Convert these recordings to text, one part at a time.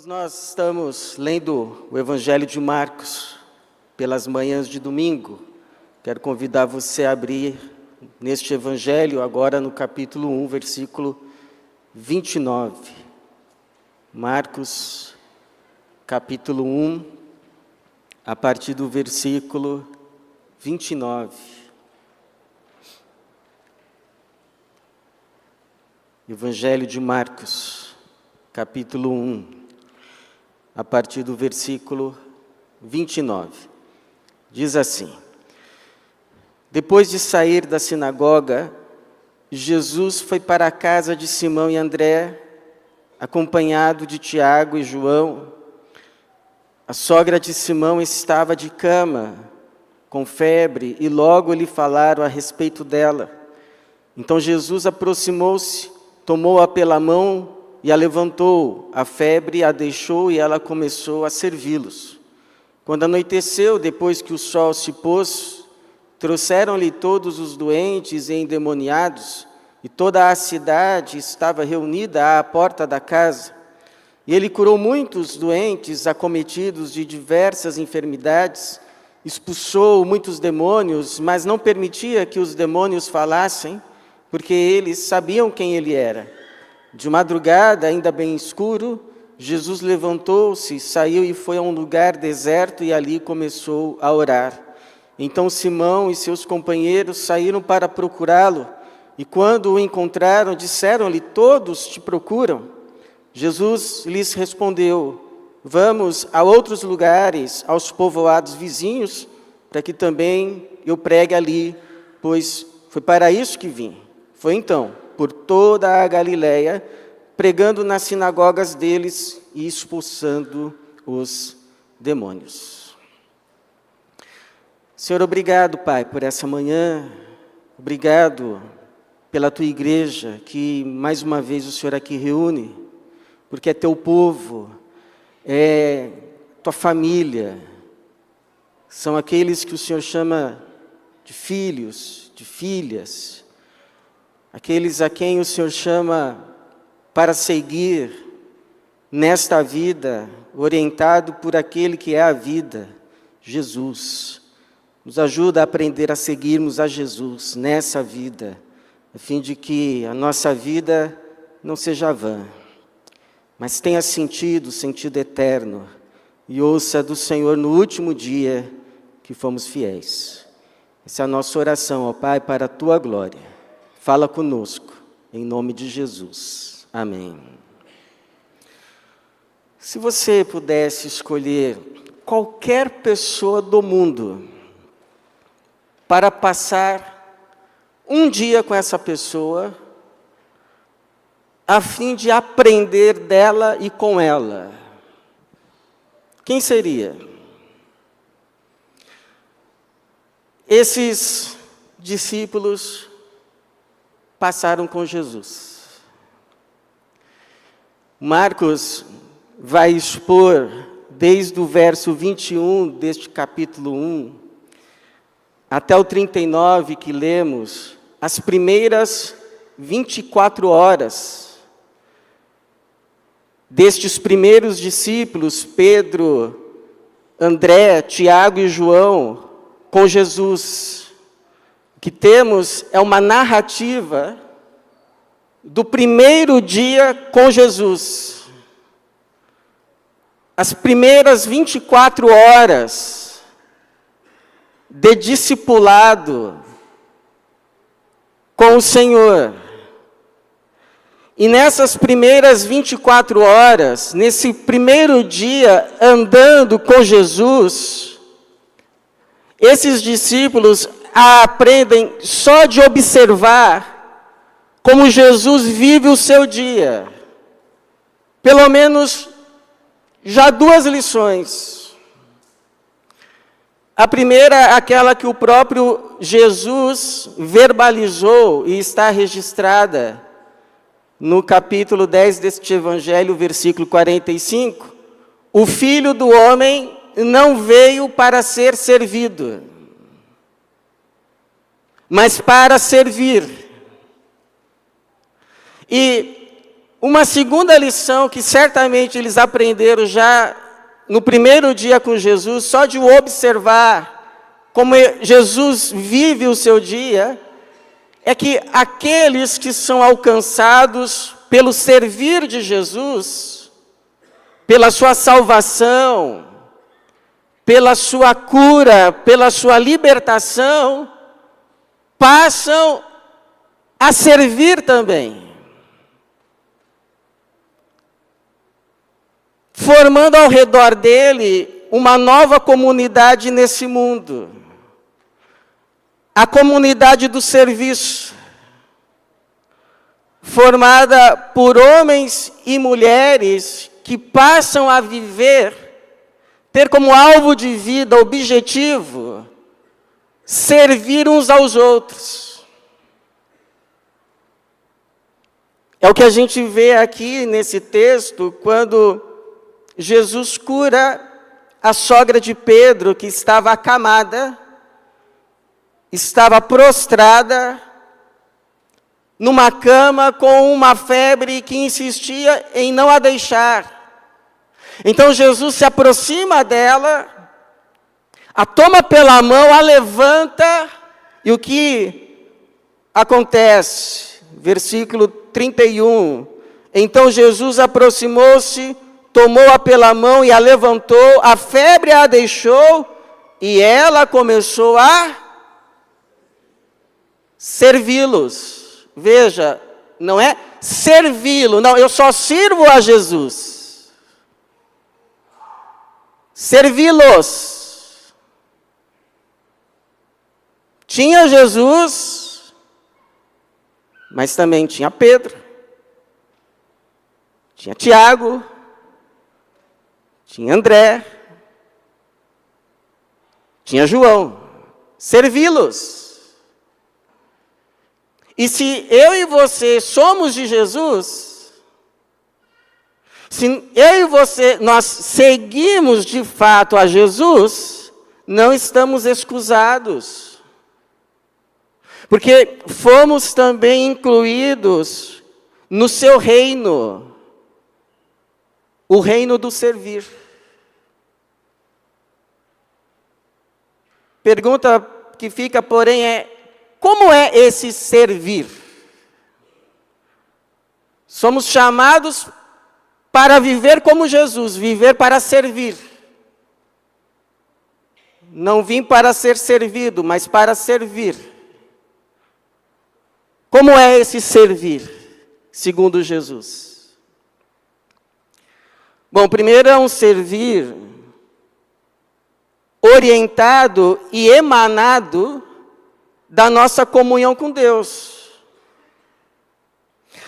Irmãos, nós estamos lendo o Evangelho de Marcos pelas manhãs de domingo. Quero convidar você a abrir neste Evangelho, agora no capítulo 1, versículo 29. Marcos, capítulo 1, a partir do versículo 29. Evangelho de Marcos, capítulo 1. A partir do versículo 29. Diz assim: Depois de sair da sinagoga, Jesus foi para a casa de Simão e André, acompanhado de Tiago e João. A sogra de Simão estava de cama, com febre, e logo lhe falaram a respeito dela. Então Jesus aproximou-se, tomou-a pela mão e a levantou. A febre a deixou e ela começou a servi-los. Quando anoiteceu, depois que o sol se pôs, trouxeram-lhe todos os doentes e endemoniados, e toda a cidade estava reunida à porta da casa. E ele curou muitos doentes, acometidos de diversas enfermidades, expulsou muitos demônios, mas não permitia que os demônios falassem, porque eles sabiam quem ele era. De madrugada, ainda bem escuro, Jesus levantou-se, saiu e foi a um lugar deserto e ali começou a orar. Então Simão e seus companheiros saíram para procurá-lo, e quando o encontraram, disseram-lhe: todos te procuram. Jesus lhes respondeu: vamos a outros lugares, aos povoados vizinhos, para que também eu pregue ali, pois foi para isso que vim. Foi então por toda a Galileia, pregando nas sinagogas deles e expulsando os demônios. Senhor, obrigado, Pai, por essa manhã. Obrigado pela Tua igreja, que mais uma vez o Senhor aqui reúne, porque é Teu povo, é Tua família, são aqueles que o Senhor chama de filhos, de filhas, aqueles a quem o Senhor chama para seguir nesta vida, orientado por aquele que é a vida, Jesus. Nos ajuda a aprender a seguirmos a Jesus nessa vida, a fim de que a nossa vida não seja vã, mas tenha sentido eterno, e ouça do Senhor no último dia que fomos fiéis. Essa é a nossa oração, ó Pai, para a Tua glória. Fala conosco, em nome de Jesus. Amém. Se você pudesse escolher qualquer pessoa do mundo para passar um dia com essa pessoa, a fim de aprender dela e com ela, quem seria? Esses discípulos passaram com Jesus. Marcos vai expor, desde o verso 21 deste capítulo 1, até o 39 que lemos, as primeiras 24 horas destes primeiros discípulos, Pedro, André, Tiago e João, com Jesus. O que temos é uma narrativa do primeiro dia com Jesus. As primeiras 24 horas de discipulado com o Senhor. E nessas primeiras 24 horas, nesse primeiro dia andando com Jesus, esses discípulos aprendem só de observar como Jesus vive o seu dia. Pelo menos já duas lições. A primeira, aquela que o próprio Jesus verbalizou e está registrada no capítulo 10 deste Evangelho, versículo 45. O Filho do Homem não veio para ser servido, mas para servir. E uma segunda lição que certamente eles aprenderam já no primeiro dia com Jesus, só de observar como Jesus vive o seu dia, é que aqueles que são alcançados pelo servir de Jesus, pela sua salvação, pela sua cura, pela sua libertação, passam a servir também, formando ao redor dele uma nova comunidade nesse mundo. A comunidade do serviço, formada por homens e mulheres que passam a viver, ter como alvo de vida, objetivo, servir uns aos outros. É o que a gente vê aqui nesse texto, quando Jesus cura a sogra de Pedro, que estava acamada, estava prostrada, numa cama com uma febre que insistia em não a deixar. Então Jesus se aproxima dela, a toma pela mão, a levanta, e o que acontece? Versículo 31. Então Jesus aproximou-se, tomou-a pela mão e a levantou, a febre a deixou, e ela começou a servi-los. Veja, não é servi-lo, não, eu só sirvo a Jesus. Servi-los. Tinha Jesus, mas também tinha Pedro, tinha Tiago, tinha André, tinha João. Servi-los. E se eu e você somos de Jesus, se eu e você, nós seguimos de fato a Jesus, não estamos excusados. Porque fomos também incluídos no seu reino, o reino do servir. Pergunta que fica, porém, é: como é esse servir? Somos chamados para viver como Jesus, viver para servir. Não vim para ser servido, mas para servir. Como é esse servir, segundo Jesus? Bom, primeiro é um servir orientado e emanado da nossa comunhão com Deus.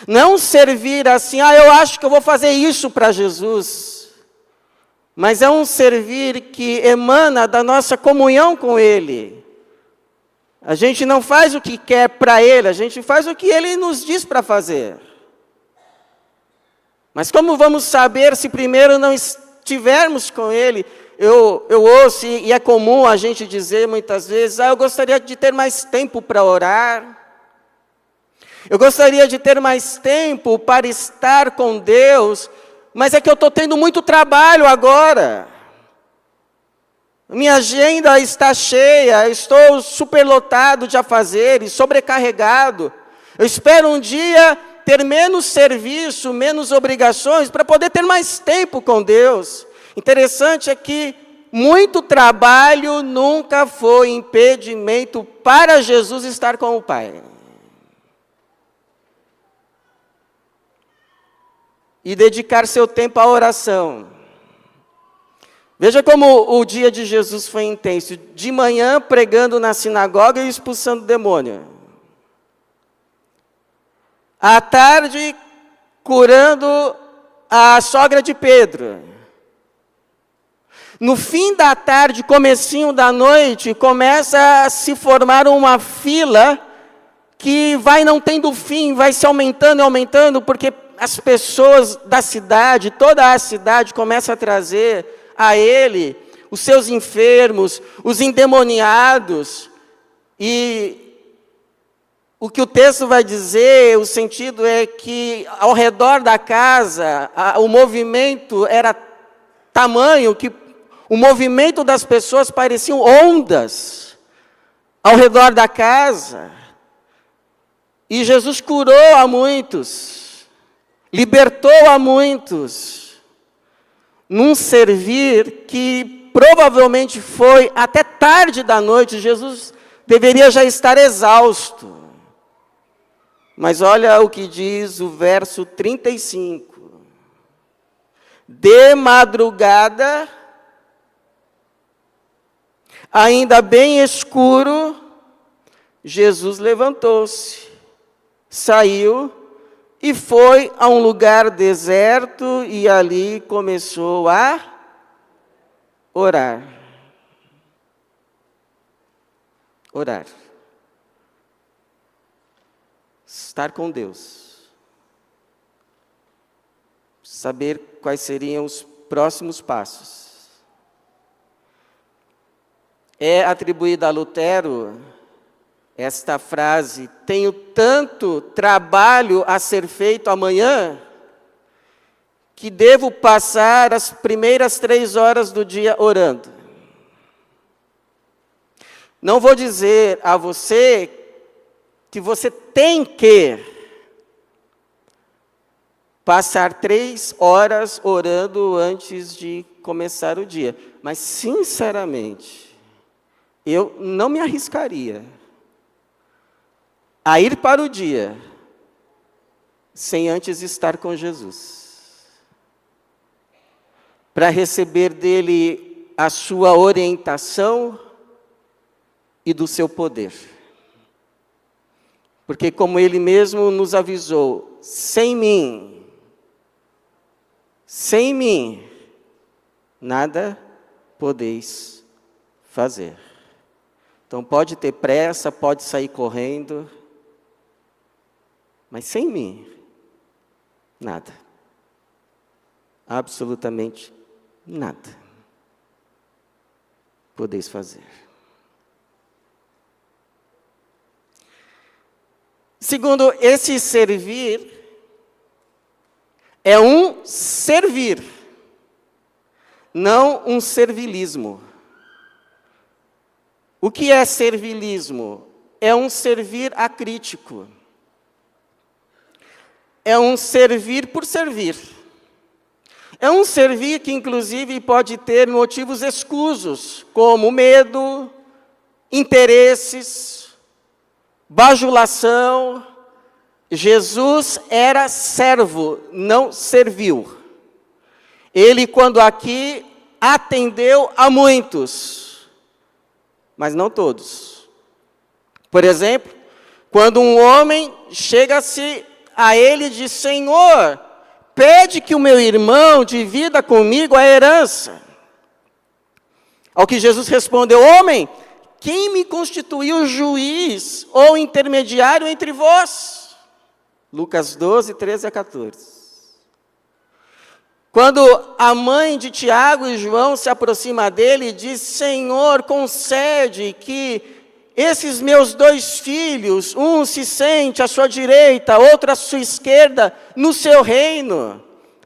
Não servir assim, eu acho que eu vou fazer isso para Jesus. Mas é um servir que emana da nossa comunhão com Ele. A gente não faz o que quer para Ele, a gente faz o que Ele nos diz para fazer. Mas como vamos saber se primeiro não estivermos com Ele? Eu ouço, e é comum a gente dizer muitas vezes: eu gostaria de ter mais tempo para orar. Eu gostaria de ter mais tempo para estar com Deus, mas é que eu estou tendo muito trabalho agora. Minha agenda está cheia, eu estou superlotado de afazeres, sobrecarregado. Eu espero um dia ter menos serviço, menos obrigações, para poder ter mais tempo com Deus. Interessante é que muito trabalho nunca foi impedimento para Jesus estar com o Pai. E dedicar seu tempo à oração. Veja como o dia de Jesus foi intenso. De manhã pregando na sinagoga e expulsando o demônio. À tarde curando a sogra de Pedro. No fim da tarde, comecinho da noite, começa a se formar uma fila que vai não tendo fim, vai se aumentando e aumentando, porque as pessoas da cidade, toda a cidade começa a trazer a ele os seus enfermos, os endemoniados, e o que o texto vai dizer, o sentido é que ao redor da casa, o movimento era tamanho que o movimento das pessoas pareciam ondas ao redor da casa. E Jesus curou a muitos, libertou a muitos, num servir que provavelmente foi até tarde da noite. Jesus deveria já estar exausto. Mas olha o que diz o verso 35. De madrugada, ainda bem escuro, Jesus levantou-se, saiu e foi a um lugar deserto e ali começou a orar. Orar. Estar com Deus. Saber quais seriam os próximos passos. É atribuída a Lutero esta frase: tenho tanto trabalho a ser feito amanhã, que devo passar as primeiras 3 horas do dia orando. Não vou dizer a você que você tem que passar 3 horas orando antes de começar o dia. Mas, sinceramente, eu não me arriscaria a ir para o dia sem antes estar com Jesus, para receber dele a sua orientação e do seu poder. Porque, como ele mesmo nos avisou, sem mim, nada podeis fazer. Então pode ter pressa, pode sair correndo, mas sem mim, nada. Absolutamente nada podeis fazer. Segundo, esse servir é um servir, não um servilismo. O que é servilismo? É um servir acrítico. É um servir por servir. É um servir que, inclusive, pode ter motivos escusos, como medo, interesses, bajulação. Jesus era servo, não serviu. Ele, quando aqui, atendeu a muitos, mas não todos. Por exemplo, quando um homem chega-se a ele e diz: Senhor, pede que o meu irmão divida comigo a herança. Ao que Jesus respondeu: homem, quem me constituiu juiz ou intermediário entre vós? Lucas 12, 13 a 14. Quando a mãe de Tiago e João se aproxima dele e diz: Senhor, concede que esses meus 2 filhos, um se sente à sua direita, outro à sua esquerda, no seu reino.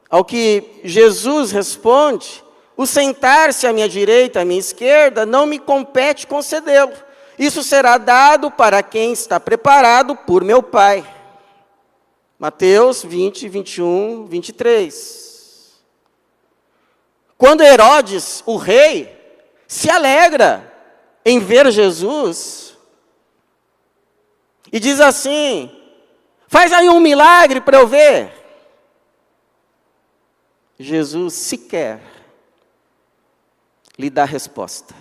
Ao que Jesus responde: o sentar-se à minha direita, à minha esquerda, não me compete concedê-lo. Isso será dado para quem está preparado por meu Pai. Mateus 20, 21, 23. Quando Herodes, o rei, se alegra em ver Jesus e diz assim: faz aí um milagre para eu ver. Jesus sequer lhe dá resposta.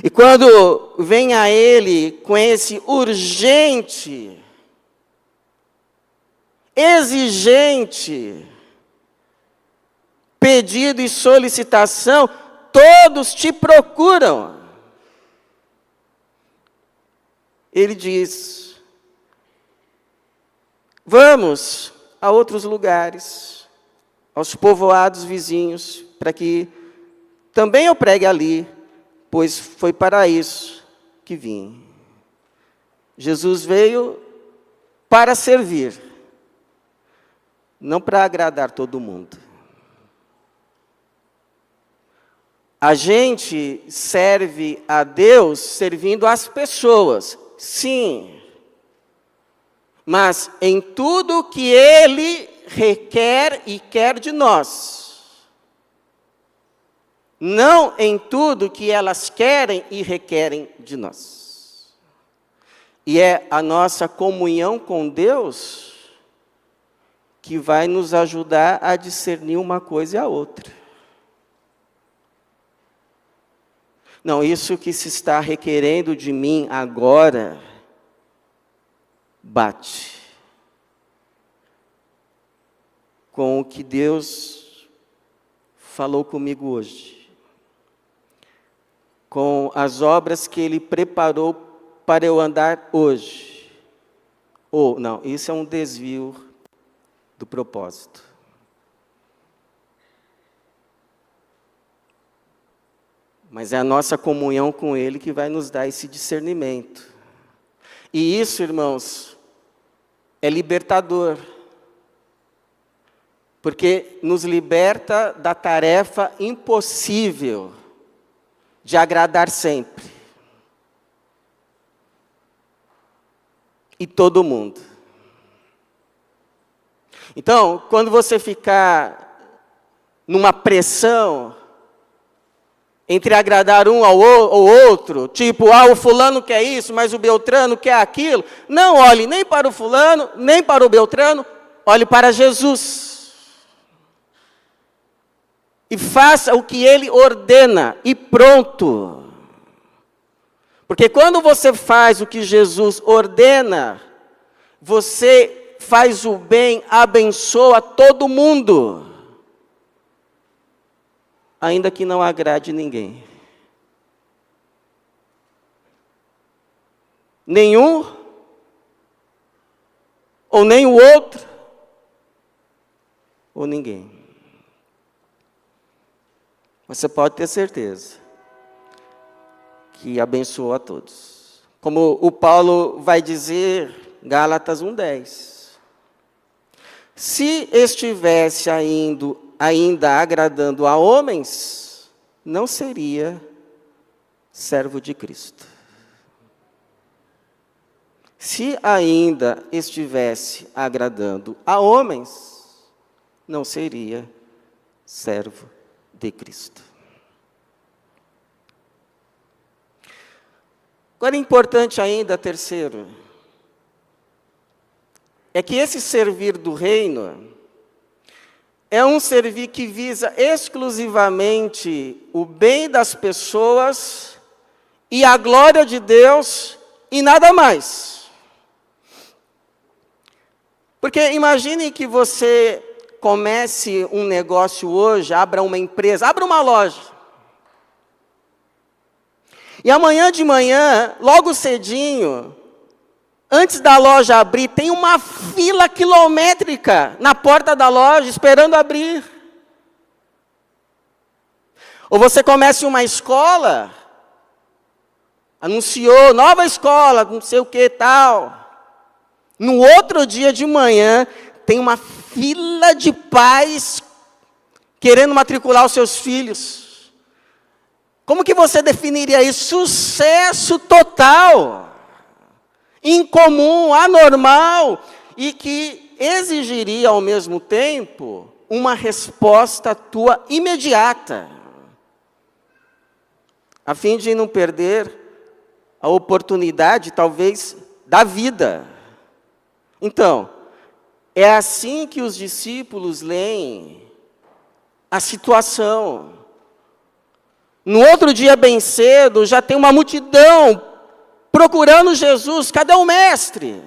E quando vem a ele com esse urgente, exigente pedido e solicitação, todos te procuram. Ele diz: vamos a outros lugares, aos povoados vizinhos, para que também eu pregue ali, pois foi para isso que vim. Jesus veio para servir, não para agradar todo mundo. A gente serve a Deus servindo as pessoas, sim. Mas em tudo que Ele requer e quer de nós. Não em tudo que elas querem e requerem de nós. E é a nossa comunhão com Deus que vai nos ajudar a discernir uma coisa e a outra. Não, isso que se está requerendo de mim agora, bate com o que Deus falou comigo hoje, com as obras que Ele preparou para eu andar hoje. Ou, não, isso é um desvio do propósito. Mas é a nossa comunhão com Ele que vai nos dar esse discernimento. E isso, irmãos, é libertador. Porque nos liberta da tarefa impossível de agradar sempre. E todo mundo. Então, quando você ficar numa pressão entre agradar um ao outro, tipo, o fulano quer isso, mas o Beltrano quer aquilo. Não olhe nem para o fulano, nem para o Beltrano, olhe para Jesus. E faça o que Ele ordena, e pronto. Porque quando você faz o que Jesus ordena, você faz o bem, abençoa todo mundo. Ainda que não agrade ninguém. Nenhum, ou nem o outro, ou ninguém. Você pode ter certeza que abençoou a todos. Como o Paulo vai dizer, Gálatas 1:10. Se estivesse ainda agradando a homens, não seria servo de Cristo. Se ainda estivesse agradando a homens, não seria servo de Cristo. Agora, importante ainda, terceiro, é que esse servir do reino é um servir que visa exclusivamente o bem das pessoas e a glória de Deus e nada mais. Porque imagine que você comece um negócio hoje, abra uma empresa, abra uma loja. E amanhã de manhã, logo cedinho, antes da loja abrir, tem uma fila quilométrica na porta da loja esperando abrir. Ou você começa uma escola, anunciou, nova escola, não sei o que tal. No outro dia de manhã, tem uma fila de pais querendo matricular os seus filhos. Como que você definiria isso? Sucesso total. Incomum, anormal, e que exigiria ao mesmo tempo uma resposta tua imediata, a fim de não perder a oportunidade, talvez, da vida. Então, é assim que os discípulos leem a situação. No outro dia, bem cedo, já tem uma multidão procurando Jesus. Cadê o mestre?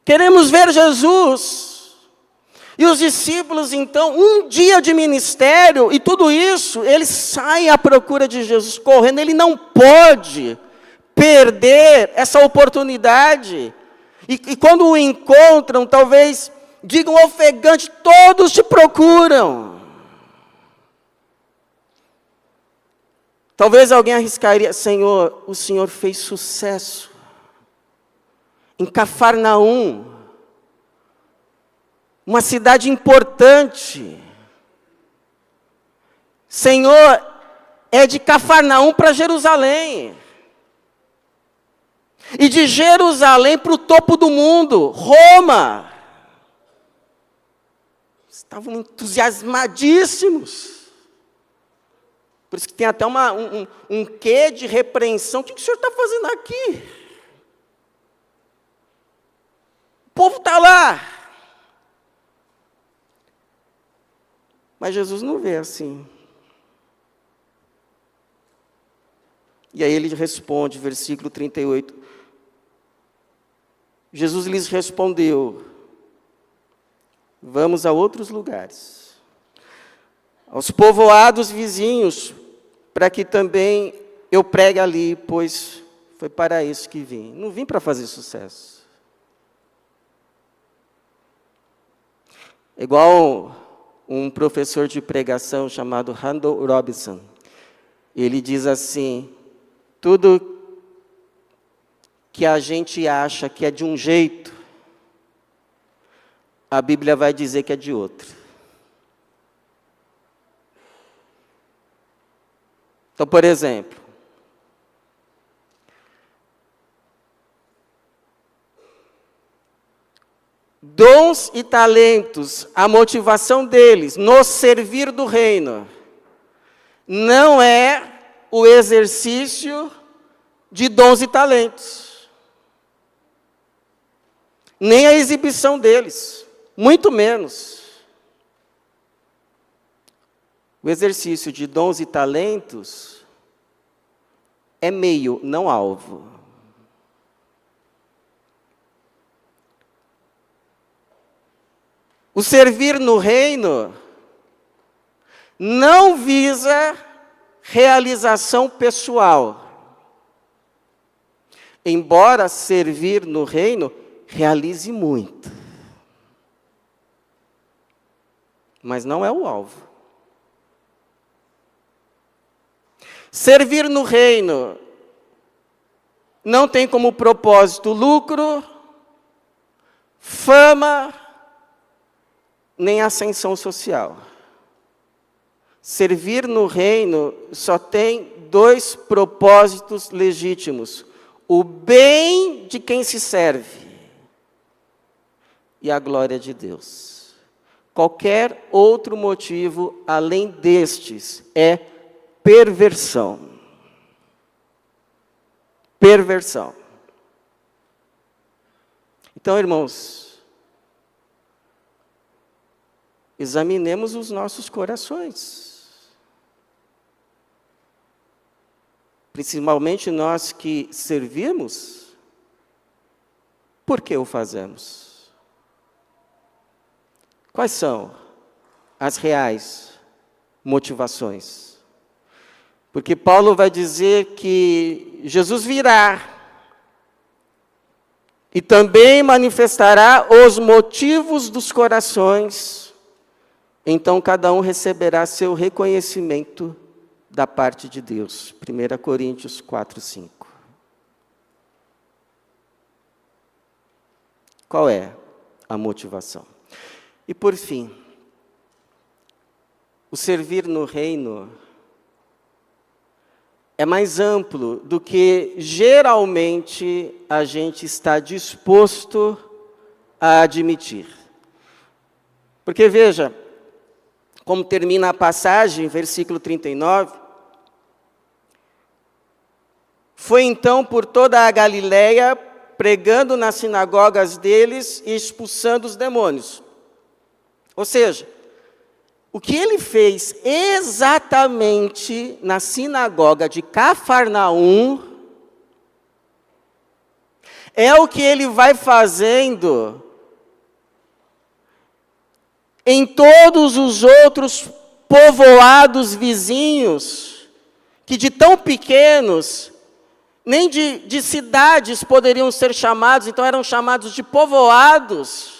Queremos ver Jesus. E os discípulos, então, um dia de ministério, e tudo isso, eles saem à procura de Jesus, correndo. Ele não pode perder essa oportunidade. E quando o encontram, talvez digam ofegante, todos te procuram. Talvez alguém arriscaria, Senhor, o Senhor fez sucesso. em Cafarnaum, uma cidade importante. Senhor, é de Cafarnaum para Jerusalém. E de Jerusalém para o topo do mundo, Roma. Estavam entusiasmadíssimos. Por isso que tem até um quê de repreensão. O que o senhor está fazendo aqui? O povo está lá. Mas Jesus não vê assim. E aí ele responde, versículo 38. Jesus lhes respondeu: vamos a outros lugares, aos povoados vizinhos, para que também eu pregue ali, pois foi para isso que vim. Não vim para fazer sucesso. Igual um professor de pregação chamado Randall Robinson. Ele diz assim: tudo que a gente acha que é de um jeito, a Bíblia vai dizer que é de outro. Então, por exemplo, dons e talentos, a motivação deles no servir do reino, não é o exercício de dons e talentos, nem a exibição deles, muito menos. O exercício de dons e talentos é meio, não alvo. O servir no reino não visa realização pessoal. Embora servir no reino realize muito. Mas não é o alvo. Servir no reino não tem como propósito lucro, fama, nem ascensão social. Servir no reino só tem dois propósitos legítimos: o bem de quem se serve e a glória de Deus. Qualquer outro motivo além destes é perversão. Perversão. Então, irmãos, examinemos os nossos corações. Principalmente nós que servimos, por que o fazemos? Quais são as reais motivações? Porque Paulo vai dizer que Jesus virá e também manifestará os motivos dos corações. Então cada um receberá seu reconhecimento da parte de Deus. 1 Coríntios 4, 5. Qual é a motivação? E por fim, o servir no reino é mais amplo do que geralmente a gente está disposto a admitir. Porque veja, como termina a passagem, versículo 39, foi então por toda a Galileia, pregando nas sinagogas deles e expulsando os demônios. Ou seja, o que ele fez exatamente na sinagoga de Cafarnaum é o que ele vai fazendo em todos os outros povoados vizinhos, que de tão pequenos, nem de cidades poderiam ser chamados, então eram chamados de povoados,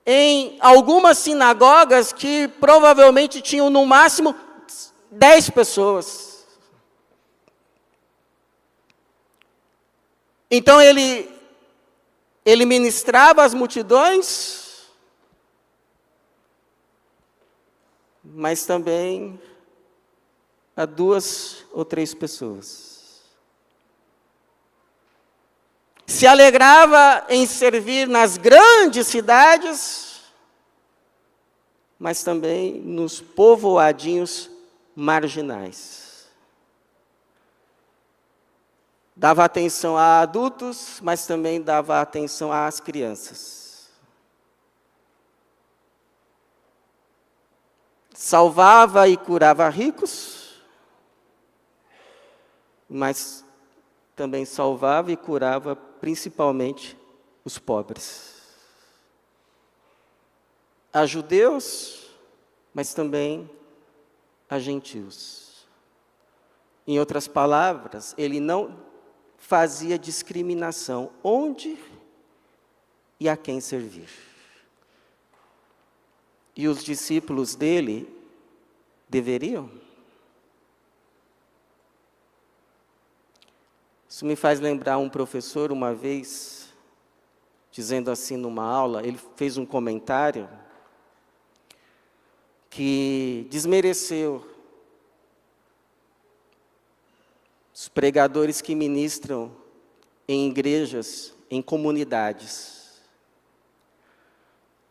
em algumas sinagogas que provavelmente tinham no máximo 10 pessoas. Então ele Ele ministrava as multidões, mas também a 2 ou 3 pessoas. Se alegrava em servir nas grandes cidades, mas também nos povoadinhos marginais. Dava atenção a adultos, mas também dava atenção às crianças. Salvava e curava ricos, mas também salvava e curava principalmente os pobres. A judeus, mas também a gentios. Em outras palavras, ele não fazia discriminação onde e a quem servir. E os discípulos dele deveriam? Isso me faz lembrar um professor, uma vez, dizendo assim numa aula, ele fez um comentário que desmereceu os pregadores que ministram em igrejas, em comunidades.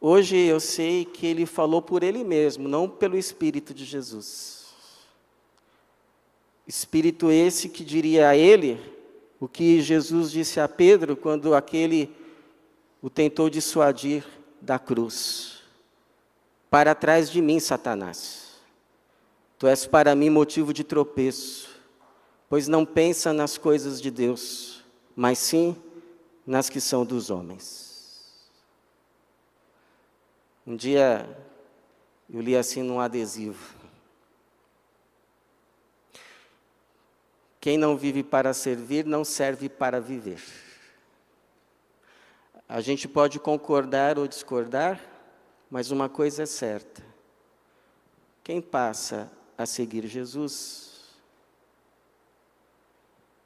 Hoje eu sei que ele falou por ele mesmo, não pelo Espírito de Jesus. Espírito esse que diria a ele o que Jesus disse a Pedro quando aquele o tentou dissuadir da cruz. Para trás de mim, Satanás. Tu és para mim motivo de tropeço, pois não pensa nas coisas de Deus, mas sim nas que são dos homens. Um dia eu li assim num adesivo: quem não vive para servir, não serve para viver. A gente pode concordar ou discordar, mas uma coisa é certa: quem passa a seguir Jesus,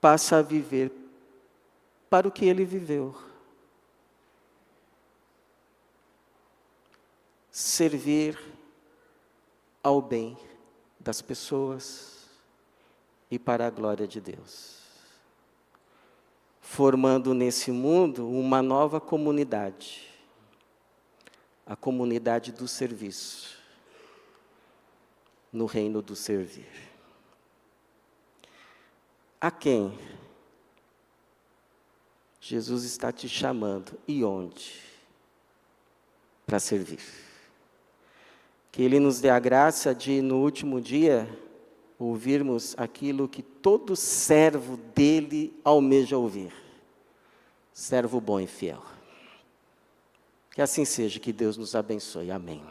passa a viver para o que ele viveu. Servir ao bem das pessoas e para a glória de Deus. Formando nesse mundo uma nova comunidade, a comunidade do serviço, no reino do servir. A quem Jesus está te chamando e onde? Para servir. Que Ele nos dê a graça de, no último dia, ouvirmos aquilo que todo servo dele almeja ouvir. Servo bom e fiel. Que assim seja, que Deus nos abençoe. Amém.